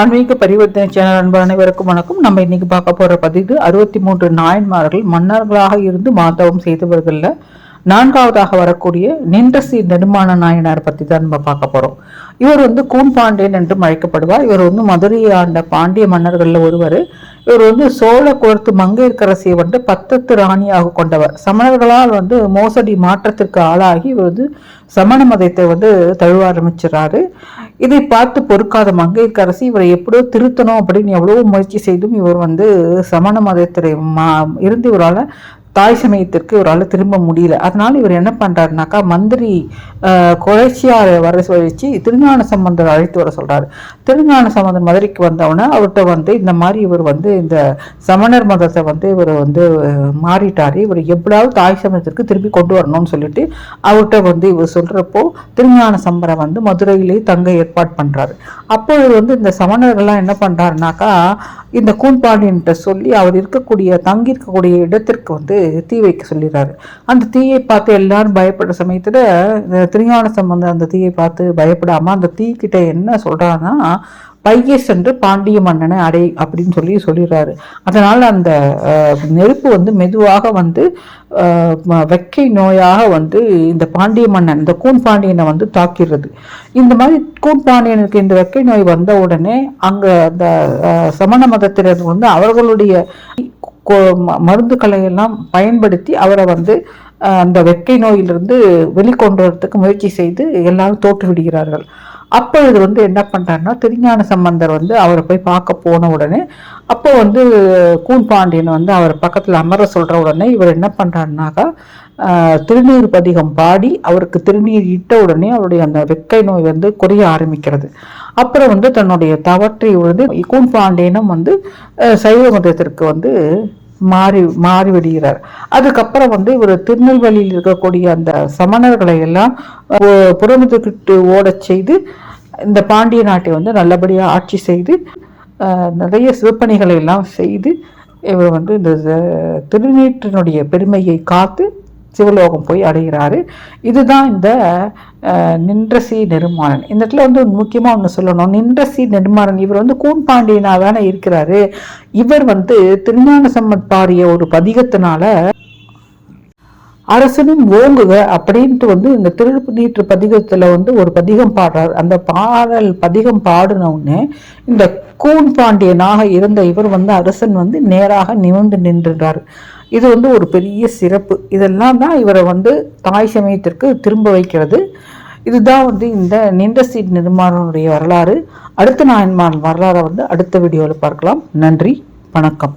ஆன்மீக பரிவர்த்தனை சேனல் அன்பு அனைவருக்கும் வணக்கம். நம்ம இன்னைக்கு பார்க்க போற பதிவு 63 நாயன்மார்கள் மன்னர்களாக இருந்து மாதவம் செய்தவர்கள்ல நான்காவதாக வரக்கூடிய நின்றசி நெடுமான நாயனார் பத்தி தான் நம்ம பார்க்க போறோம். இவர் கூன் பாண்டியன் என்றும் அழைக்கப்படுவார். இவர் மதுரையை ஆண்ட பாண்டிய மன்னர்கள்ல ஒருவர். இவர் சோழ குலத்து மங்கையர்க்கரசியை பத்தத்து ராணியாக கொண்டவர். சமணர்களால் மோசடி மாற்றத்திற்கு ஆளாகி இவர் சமண மதத்தை தழுவ ஆரம்பிச்சிடறாரு. இதை பார்த்து பொறுக்காத மங்கையர்க்கரசி இவரை எப்படியோ திருத்தணும் அப்படின்னு எவ்வளவோ முயற்சி செய்தும் இவர் சமண மதத்திலே இருந்து இவரால் தாய் சமயத்திற்கு இவரால் திரும்ப முடியல. அதனால இவர் என்ன பண்றாருனாக்கா, மந்திரி குறைச்சியாரை வர வச்சு திருஞான சம்பந்தர் அழைத்து வர சொல்றாரு. திருஞான சம்பந்தர் மதுரைக்கு வந்தவொடனே அவர்கிட்ட இந்த மாதிரி இவர் இந்த சமணர் மதத்தை இவர் மாறிட்டாரு, இவர் எப்படியாவது தாய் சமயத்திற்கு திருப்பி கொண்டு வரணும்னு சொல்லிட்டு அவர்கிட்ட இவர் சொல்றப்போ திருஞான சம்பரம் மதுரையிலேயே தங்க ஏற்பாடு பண்றாரு. அப்போ இவர் இந்த சமணர்கள்லாம் என்ன பண்றாருனாக்கா, இந்த கூன்பாண்டியன்கிட்ட சொல்லி அவர் தங்கி இருக்கக்கூடிய இடத்திற்கு தீ வைக்க சொல்லிடுறாரு. அந்த தீயை பார்த்து எல்லாரும் பயப்படுற சமயத்துல திருஞான சம்பந்தம் அந்த தீயை பார்த்து பயப்படாம அந்த தீ கிட்ட என்ன சொல்றாருன்னா, பைய சென்று பாண்டிய மன்னனை அடை அப்படின்னு சொல்லிடுறாரு. அதனால அந்த நெருப்பு மெதுவாக வெக்கை நோயாக இந்த பாண்டிய மன்னன் இந்த கூன் பாண்டியனை தாக்கிறது. இந்த மாதிரி கூன் பாண்டியனுக்கு இந்த வெக்கை நோய் வந்த உடனே அங்க அந்த சமண மதத்தினர் அவர்களுடைய மருந்துகளை எல்லாம் பயன்படுத்தி அவரை அந்த வெக்கை நோயிலிருந்து வெளிக்கொண்டு வரதுக்கு முயற்சி செய்து எல்லாரும் தோற்று விடுகிறார்கள். அப்பொழுது என்ன பண்றாருன்னா, திருஞான சம்பந்தர் அவரை போய் பார்க்க போன உடனே அப்போ கூன் பாண்டியன் அவர் பக்கத்துல அமர சொல்ற உடனே இவர் என்ன பண்றாருனாக்கா, திருநீர் பதிகம் பாடி அவருக்கு திருநீர் இட்ட உடனே அவருடைய அந்த வெக்கை நோய் குறைய ஆரம்பிக்கிறது. அப்புறம் தன்னுடைய தவற்றை கூன் பாண்டியனும் சைவ மதத்திற்கு மாறிவிடுகிறார். அதுக்கப்புறம் இவர் திருநெல்வேலியில் இருக்கக்கூடிய அந்த சமணர்களை எல்லாம் புறமுதுகிட்டு ஓடச் செய்து இந்த பாண்டிய நாட்டை நல்லபடியாக ஆட்சி செய்து நிறைய சிவப்பணிகளை எல்லாம் செய்து இவர் இந்த திருநீற்றினுடைய பெருமையை காத்து சிவலோகம் போய் அடைகிறாரு. இதுதான் இந்த நின்றசி நெடுமாறன். இந்த இடத்துல முக்கியமா ஒன்று சொல்லணும். நின்றசி நெடுமாறன் இவர் கூன் பாண்டியனா தானே இருக்கிறாரு. இவர் திருஞான சம்பத் பாடிய ஒரு பதிகத்தினால அரசனும் ஓங்குக அப்படின்ட்டு இந்த திருநீற்று பதிகத்துல ஒரு பதிகம் பாடுறாரு. அந்த பதிகம் பாடின உடனே இந்த கூன் பாண்டியனாக இருந்த இவர் அரசன் நேராக நிமிர்ந்து நின்றார். இது ஒரு பெரிய சிறப்பு. இதெல்லாம் தான் இவரை தாய் சமயத்திற்கு திரும்ப வைக்கிறது. இதுதான் இந்த நின்றசி நெடுமாறனுடைய வரலாறு. அடுத்த நாயன்மார் வரலாறை அடுத்த வீடியோவில் பார்க்கலாம். நன்றி, வணக்கம்.